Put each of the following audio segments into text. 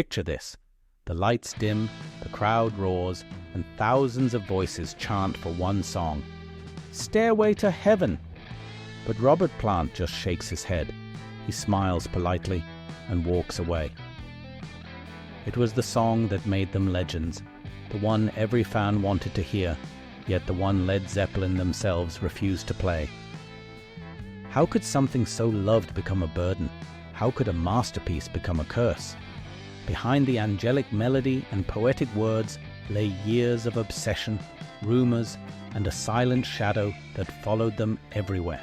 Picture this. The lights dim, the crowd roars, and thousands of voices chant for one song. Stairway to Heaven! But Robert Plant just shakes his head. He smiles politely and walks away. It was the song that made them legends, the one every fan wanted to hear, yet the one Led Zeppelin themselves refused to play. How could something so loved become a burden? How could a masterpiece become a curse? Behind the angelic melody and poetic words lay years of obsession, rumors, and a silent shadow that followed them everywhere.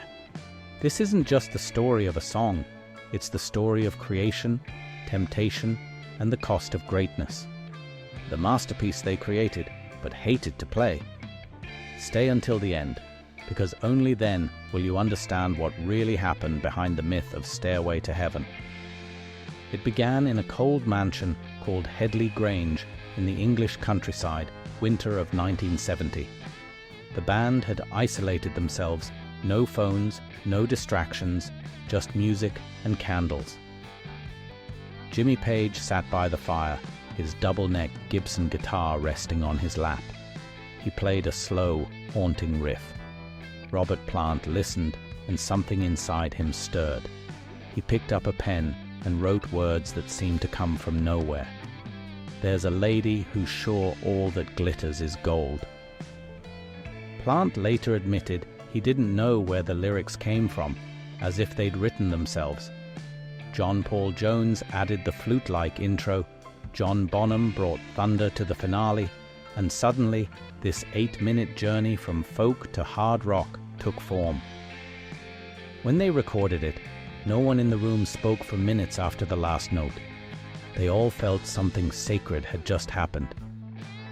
This isn't just the story of a song, it's the story of creation, temptation, and the cost of greatness. The masterpiece they created, but hated to play. Stay until the end, because only then will you understand what really happened behind the myth of Stairway to Heaven. It began in a cold mansion called Headley Grange in the English countryside, winter of 1970. The band had isolated themselves, no phones, no distractions, just music and candles. Jimmy Page sat by the fire, his double-neck Gibson guitar resting on his lap. He played a slow, haunting riff. Robert Plant listened, and something inside him stirred. He picked up a pen and wrote words that seemed to come from nowhere. There's a lady who's sure all that glitters is gold. Plant later admitted he didn't know where the lyrics came from, as if they'd written themselves. John Paul Jones added the flute-like intro, John Bonham brought thunder to the finale, and suddenly this 8-minute journey from folk to hard rock took form. When they recorded it, no one in the room spoke for minutes after the last note. They all felt something sacred had just happened.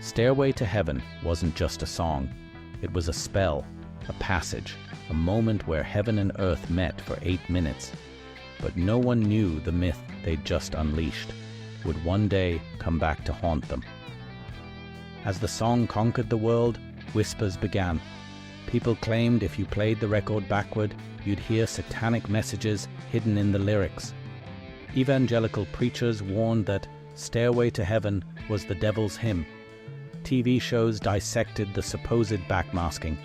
Stairway to Heaven wasn't just a song. It was a spell, a passage, a moment where heaven and earth met for 8 minutes. But no one knew the myth they'd just unleashed would one day come back to haunt them. As the song conquered the world, whispers began. People claimed if you played the record backward, you'd hear satanic messages hidden in the lyrics. Evangelical preachers warned that Stairway to Heaven was the devil's hymn. TV shows dissected the supposed backmasking.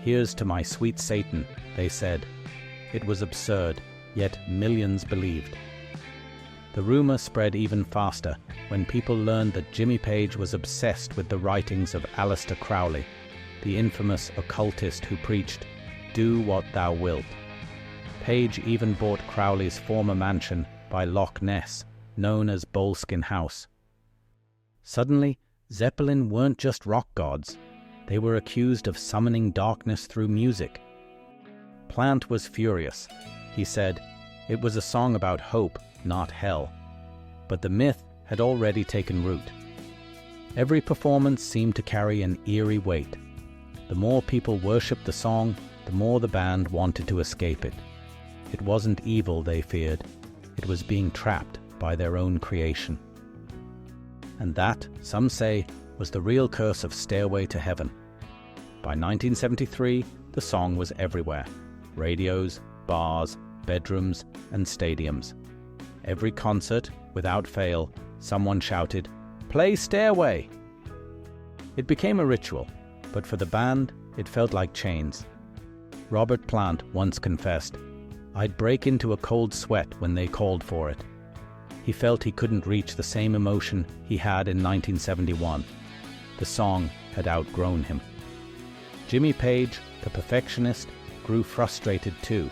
Here's to my sweet Satan, they said. It was absurd, yet millions believed. The rumor spread even faster when people learned that Jimmy Page was obsessed with the writings of Aleister Crowley, the infamous occultist who preached, "Do what thou wilt." Page even bought Crowley's former mansion by Loch Ness, known as Boleskine House. Suddenly, Zeppelin weren't just rock gods. They were accused of summoning darkness through music. Plant was furious. He said, it was a song about hope, not hell. But the myth had already taken root. Every performance seemed to carry an eerie weight. The more people worshipped the song, the more the band wanted to escape it. It wasn't evil they feared. It was being trapped by their own creation. And that, some say, was the real curse of Stairway to Heaven. By 1973, the song was everywhere. Radios, bars, bedrooms, and stadiums. Every concert, without fail, someone shouted, "Play Stairway!" It became a ritual, but for the band, it felt like chains. Robert Plant once confessed, "I'd break into a cold sweat when they called for it." He felt he couldn't reach the same emotion he had in 1971. The song had outgrown him. Jimmy Page, the perfectionist, grew frustrated too.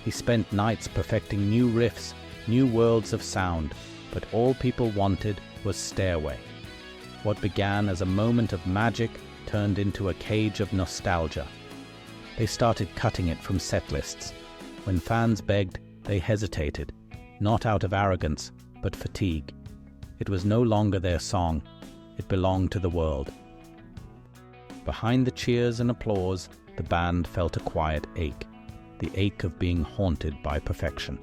He spent nights perfecting new riffs, new worlds of sound, but all people wanted was Stairway. What began as a moment of magic turned into a cage of nostalgia. They started cutting it from set lists. When fans begged, they hesitated, not out of arrogance, but fatigue. It was no longer their song. It belonged to the world. Behind the cheers and applause, the band felt a quiet ache, the ache of being haunted by perfection.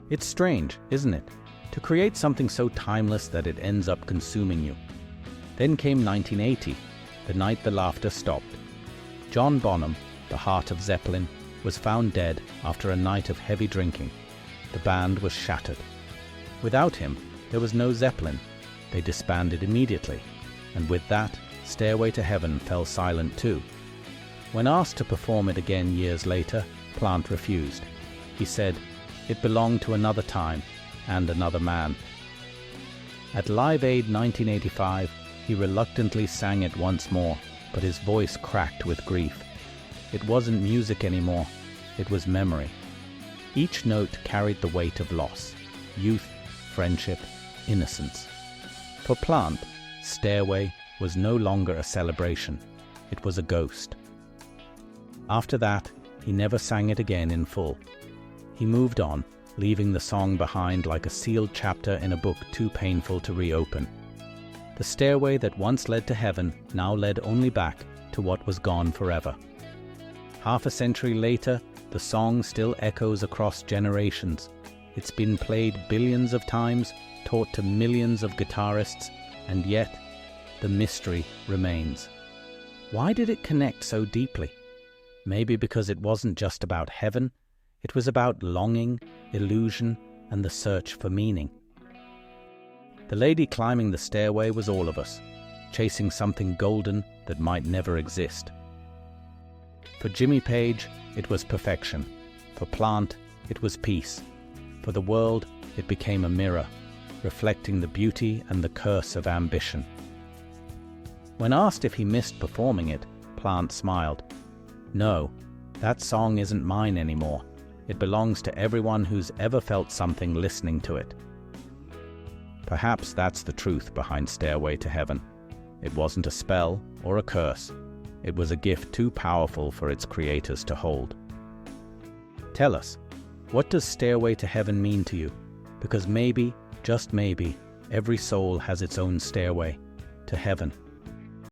It's strange, isn't it, to create something so timeless that it ends up consuming you. Then came 1980, the night the laughter stopped. John Bonham, the heart of Zeppelin, was found dead after a night of heavy drinking. The band was shattered. Without him, There was no Zeppelin. They disbanded immediately, and with that, Stairway to Heaven fell silent too. When asked to perform it again years later, Plant refused. He said it belonged to another time and another man. At Live Aid 1985, he reluctantly sang it once more, but his voice cracked with grief. It wasn't music anymore, it was memory. Each note carried the weight of loss, youth, friendship, innocence. For Plant, Stairway was no longer a celebration, it was a ghost. After that, he never sang it again in full. He moved on, leaving the song behind like a sealed chapter in a book too painful to reopen. The stairway that once led to heaven now led only back to what was gone forever. Half a century later, the song still echoes across generations. It's been played billions of times, taught to millions of guitarists, and yet the mystery remains. Why did it connect so deeply? Maybe because it wasn't just about heaven, it was about longing, illusion, and the search for meaning. The lady climbing the stairway was all of us, chasing something golden that might never exist. For Jimmy Page, it was perfection. For Plant, it was peace. For the world, it became a mirror, reflecting the beauty and the curse of ambition. When asked if he missed performing it, Plant smiled. No, that song isn't mine anymore. It belongs to everyone who's ever felt something listening to it. Perhaps that's the truth behind Stairway to Heaven. It wasn't a spell or a curse. It was a gift too powerful for its creators to hold. Tell us, what does Stairway to Heaven mean to you? Because maybe, just maybe, every soul has its own stairway to heaven.